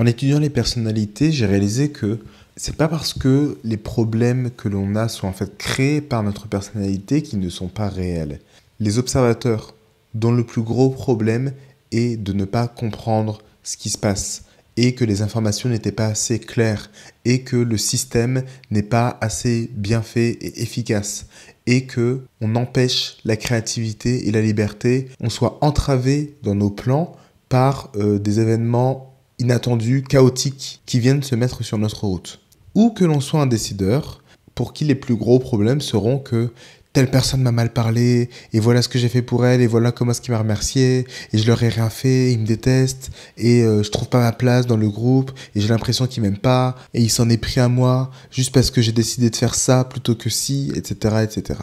En étudiant les personnalités, j'ai réalisé que c'est pas parce que les problèmes que l'on a sont en fait créés par notre personnalité qu'ils ne sont pas réels. Les observateurs, dont le plus gros problème est de ne pas comprendre ce qui se passe et que les informations n'étaient pas assez claires et que le système n'est pas assez bien fait et efficace et que on empêche la créativité et la liberté, on soit entravé dans nos plans par des événements inattendus, chaotiques qui viennent se mettre sur notre route. Ou que l'on soit un décideur pour qui les plus gros problèmes seront que telle personne m'a mal parlé, et voilà ce que j'ai fait pour elle, et voilà comment est-ce qu'il m'a remercié, et je leur ai rien fait, ils me détestent, et je trouve pas ma place dans le groupe, et j'ai l'impression qu'ils m'aiment pas, et il s'en est pris à moi, juste parce que j'ai décidé de faire ça plutôt que ci, etc., etc.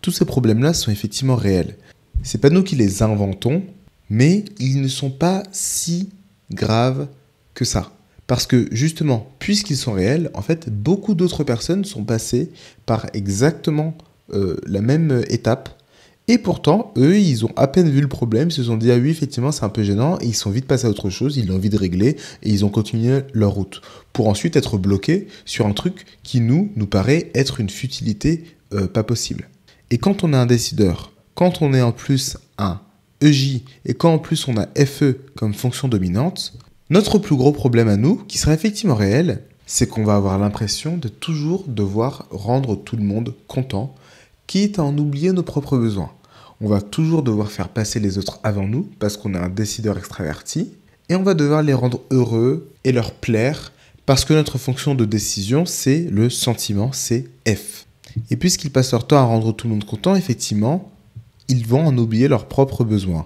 Tous ces problèmes-là sont effectivement réels. C'est pas nous qui les inventons, mais ils ne sont pas si graves que ça. Parce que justement, puisqu'ils sont réels, en fait, beaucoup d'autres personnes sont passées par exactement la même étape. Et pourtant, eux, ils ont à peine vu le problème, ils se sont dit « Ah oui, effectivement, c'est un peu gênant », et ils sont vite passés à autre chose, ils ont envie de régler, et ils ont continué leur route. Pour ensuite être bloqués sur un truc qui nous paraît être une futilité pas possible. Et quand on a un décideur, quand on est en plus un EJ, et quand en plus on a FE comme fonction dominante, notre plus gros problème à nous, qui sera effectivement réel, c'est qu'on va avoir l'impression de toujours devoir rendre tout le monde content, quitte à en oublier nos propres besoins. On va toujours devoir faire passer les autres avant nous, parce qu'on est un décideur extraverti, et on va devoir les rendre heureux et leur plaire, parce que notre fonction de décision, c'est le sentiment, c'est F. Et puisqu'ils passent leur temps à rendre tout le monde content, effectivement, ils vont en oublier leurs propres besoins.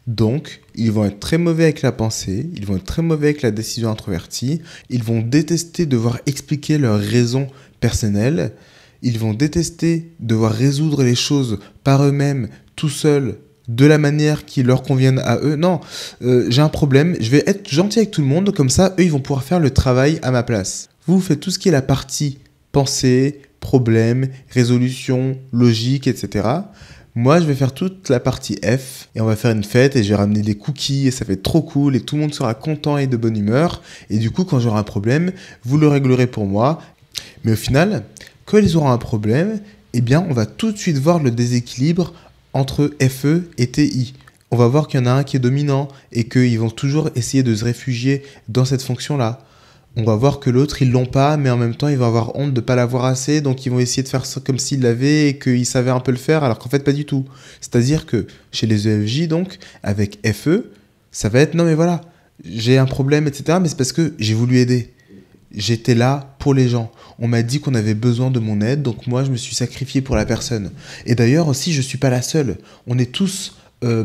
Donc, ils vont être très mauvais avec la pensée, ils vont être très mauvais avec la décision introvertie, ils vont détester devoir expliquer leurs raisons personnelles, ils vont détester devoir résoudre les choses par eux-mêmes, tout seuls, de la manière qui leur convienne à eux. Non, j'ai un problème, je vais être gentil avec tout le monde, comme ça, eux, ils vont pouvoir faire le travail à ma place. Vous faites tout ce qui est la partie pensée, problème, résolution, logique, etc. Moi, je vais faire toute la partie F et on va faire une fête et je vais ramener des cookies et ça va être trop cool et tout le monde sera content et de bonne humeur. Et du coup, quand j'aurai un problème, vous le réglerez pour moi. Mais au final, quand ils auront un problème, eh bien, on va tout de suite voir le déséquilibre entre FE et TI. On va voir qu'il y en a un qui est dominant et qu'ils vont toujours essayer de se réfugier dans cette fonction-là. On va voir que l'autre, ils l'ont pas, mais en même temps, ils vont avoir honte de pas l'avoir assez, donc ils vont essayer de faire ça comme s'ils l'avaient et qu'ils savaient un peu le faire, alors qu'en fait, pas du tout. C'est-à-dire que chez les EFJ, donc, avec FE, ça va être, non mais voilà, j'ai un problème, etc., mais c'est parce que j'ai voulu aider. J'étais là pour les gens. On m'a dit qu'on avait besoin de mon aide, donc moi, je me suis sacrifié pour la personne. Et d'ailleurs, aussi, je suis pas la seule. On est tous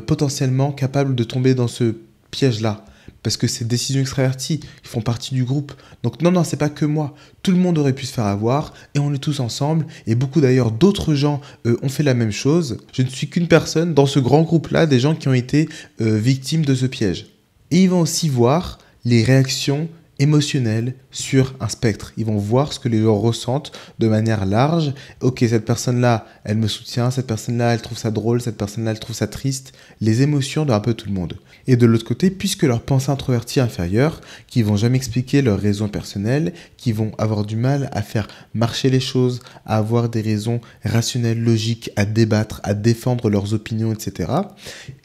potentiellement capables de tomber dans ce piège-là. Parce que ces décisions extraverties, ils font partie du groupe. Donc non, c'est pas que moi. Tout le monde aurait pu se faire avoir, et on est tous ensemble, et beaucoup d'ailleurs d'autres gens ont fait la même chose. Je ne suis qu'une personne dans ce grand groupe-là, des gens qui ont été victimes de ce piège. Et ils vont aussi voir les réactions émotionnelles sur un spectre. Ils vont voir ce que les gens ressentent de manière large. Ok, cette personne-là, elle me soutient, cette personne-là, elle trouve ça drôle, cette personne-là, elle trouve ça triste. Les émotions de un peu tout le monde. Et de l'autre côté, puisque leur pensée introvertie inférieure, qui vont jamais expliquer leurs raisons personnelles, qui vont avoir du mal à faire marcher les choses, à avoir des raisons rationnelles, logiques, à débattre, à défendre leurs opinions, etc.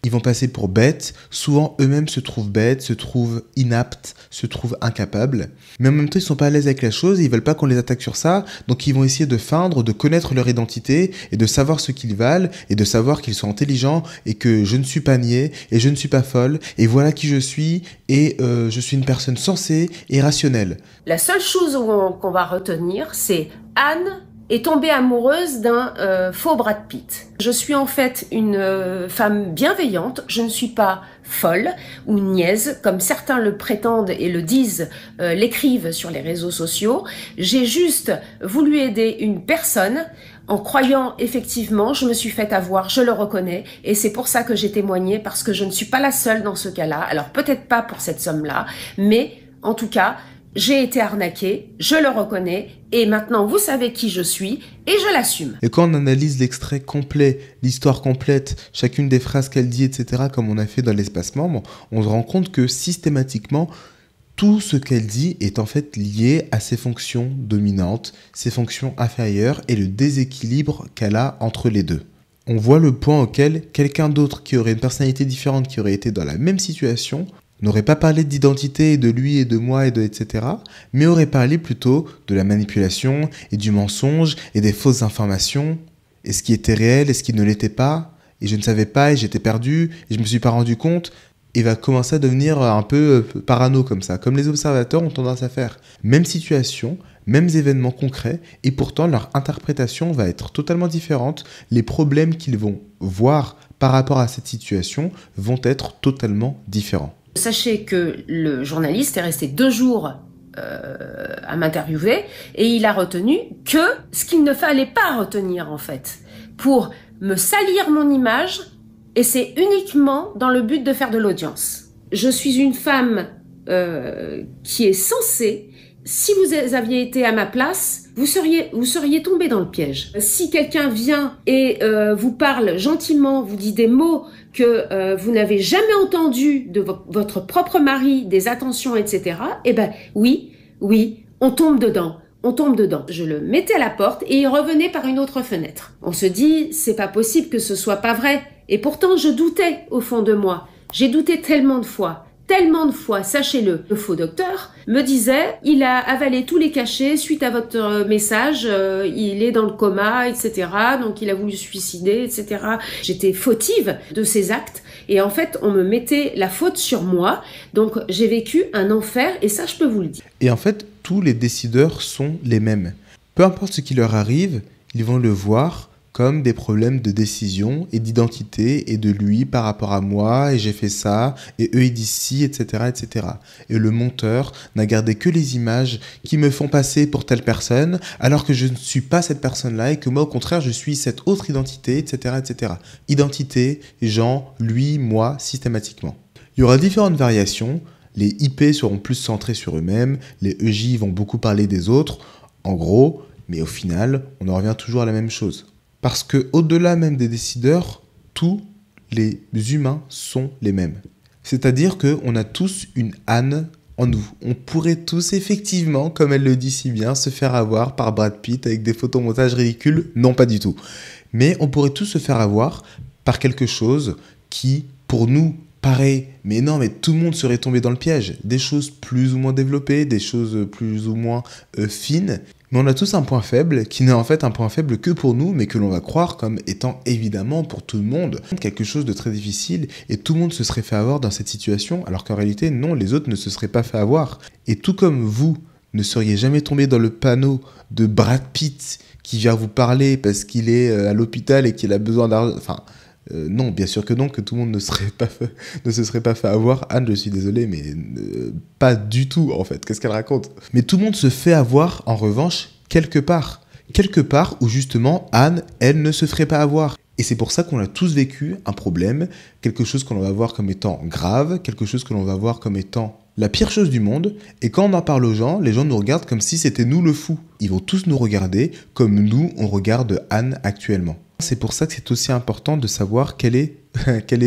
Ils vont passer pour bêtes. Souvent, eux-mêmes se trouvent bêtes, se trouvent inaptes, se trouvent incapables. Mais en même temps, ils sont pas à l'aise avec la chose, ils veulent pas qu'on les attaque sur ça, donc ils vont essayer de feindre, de connaître leur identité et de savoir ce qu'ils valent et de savoir qu'ils sont intelligents et que je ne suis pas niais et je ne suis pas folle et voilà qui je suis et je suis une personne sensée et rationnelle. La seule chose qu'on va retenir, c'est Anne est tombée amoureuse d'un faux Brad Pitt. Je suis en fait une femme bienveillante, je ne suis pas folle ou niaise, comme certains le prétendent et le disent, l'écrivent sur les réseaux sociaux. J'ai juste voulu aider une personne en croyant effectivement, je me suis fait avoir, je le reconnais, et c'est pour ça que j'ai témoigné, parce que je ne suis pas la seule dans ce cas-là. Alors peut-être pas pour cette somme-là, mais en tout cas, j'ai été arnaquée, je le reconnais, et maintenant vous savez qui je suis, et je l'assume. Et quand on analyse l'extrait complet, l'histoire complète, chacune des phrases qu'elle dit, etc., comme on a fait dans l'espace membre, on se rend compte que systématiquement, tout ce qu'elle dit est en fait lié à ses fonctions dominantes, ses fonctions inférieures et le déséquilibre qu'elle a entre les deux. On voit le point auquel quelqu'un d'autre qui aurait une personnalité différente, qui aurait été dans la même situation, n'aurait pas parlé d'identité et de lui et de moi et de etc., mais aurait parlé plutôt de la manipulation et du mensonge et des fausses informations, et ce qui était réel et ce qui ne l'était pas, et je ne savais pas et j'étais perdu et je me suis pas rendu compte, et va commencer à devenir un peu parano comme ça, comme les observateurs ont tendance à faire. Même situation, mêmes événements concrets, et pourtant leur interprétation va être totalement différente. Les problèmes qu'ils vont voir par rapport à cette situation vont être totalement différents. Sachez que le journaliste est resté 2 jours à m'interviewer et il a retenu que ce qu'il ne fallait pas retenir en fait pour me salir mon image, et c'est uniquement dans le but de faire de l'audience. Je suis une femme qui est censée, si vous aviez été à ma place, vous seriez tombé dans le piège. Si quelqu'un vient et vous parle gentiment, vous dit des mots que vous n'avez jamais entendus de votre propre mari, des attentions, etc., eh ben oui, on tombe dedans. On tombe dedans. Je le mettais à la porte et il revenait par une autre fenêtre. On se dit, c'est pas possible que ce soit pas vrai. Et pourtant, je doutais au fond de moi. J'ai douté tellement de fois, sachez-le. Le faux docteur me disait, il a avalé tous les cachets suite à votre message, il est dans le coma, etc. Donc il a voulu se suicider, etc. J'étais fautive de ces actes et en fait, on me mettait la faute sur moi. Donc j'ai vécu un enfer et ça, je peux vous le dire. Et en fait, tous les décideurs sont les mêmes. Peu importe ce qui leur arrive, ils vont le voir comme des problèmes de décision et d'identité et de lui par rapport à moi et j'ai fait ça et eux ils disent ci, etc., etc. Et le monteur n'a gardé que les images qui me font passer pour telle personne alors que je ne suis pas cette personne-là et que moi au contraire je suis cette autre identité, etc., etc. Identité, Jean, lui, moi, systématiquement. Il y aura différentes variations. Les IP seront plus centrés sur eux-mêmes, les EJ vont beaucoup parler des autres, en gros, mais au final, on en revient toujours à la même chose. Parce que au-delà même des décideurs, tous les humains sont les mêmes. C'est-à-dire qu'on a tous une Anne en nous. On pourrait tous effectivement, comme elle le dit si bien, se faire avoir par Brad Pitt avec des photomontages ridicules. Non, pas du tout. Mais on pourrait tous se faire avoir par quelque chose qui, pour nous, paraît, mais non, mais tout le monde serait tombé dans le piège. Des choses plus ou moins développées, des choses plus ou moins fines. Mais on a tous un point faible qui n'est en fait un point faible que pour nous, mais que l'on va croire comme étant évidemment pour tout le monde quelque chose de très difficile et tout le monde se serait fait avoir dans cette situation, alors qu'en réalité, non, les autres ne se seraient pas fait avoir. Et tout comme vous ne seriez jamais tombé dans le panneau de Brad Pitt qui vient vous parler parce qu'il est à l'hôpital et qu'il a besoin d'argent, enfin... non, bien sûr que non, que tout le monde ne se serait pas fait avoir. Anne, je suis désolé, mais pas du tout, en fait. Qu'est-ce qu'elle raconte? Mais tout le monde se fait avoir, en revanche, quelque part. Quelque part où, justement, Anne, elle ne se ferait pas avoir. Et c'est pour ça qu'on a tous vécu un problème, quelque chose que l'on va voir comme étant grave, quelque chose que l'on va voir comme étant la pire chose du monde. Et quand on en parle aux gens, les gens nous regardent comme si c'était nous le fou. Ils vont tous nous regarder comme nous, on regarde Anne actuellement. C'est pour ça que c'est aussi important de savoir quel est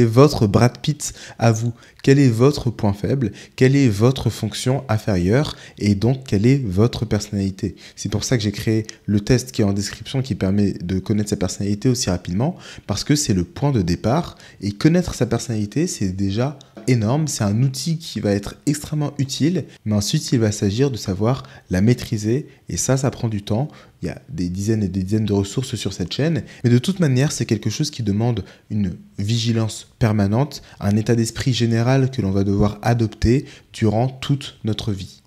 votre Brad Pitt à vous, quel est votre point faible, quelle est votre fonction inférieure et donc quelle est votre personnalité. C'est pour ça que j'ai créé le test qui est en description qui permet de connaître sa personnalité aussi rapidement parce que c'est le point de départ et connaître sa personnalité c'est déjà énorme, c'est un outil qui va être extrêmement utile, mais ensuite il va s'agir de savoir la maîtriser et ça prend du temps. Il y a des dizaines et des dizaines de ressources sur cette chaîne, mais de toute manière, c'est quelque chose qui demande une vigilance permanente, un état d'esprit général que l'on va devoir adopter durant toute notre vie.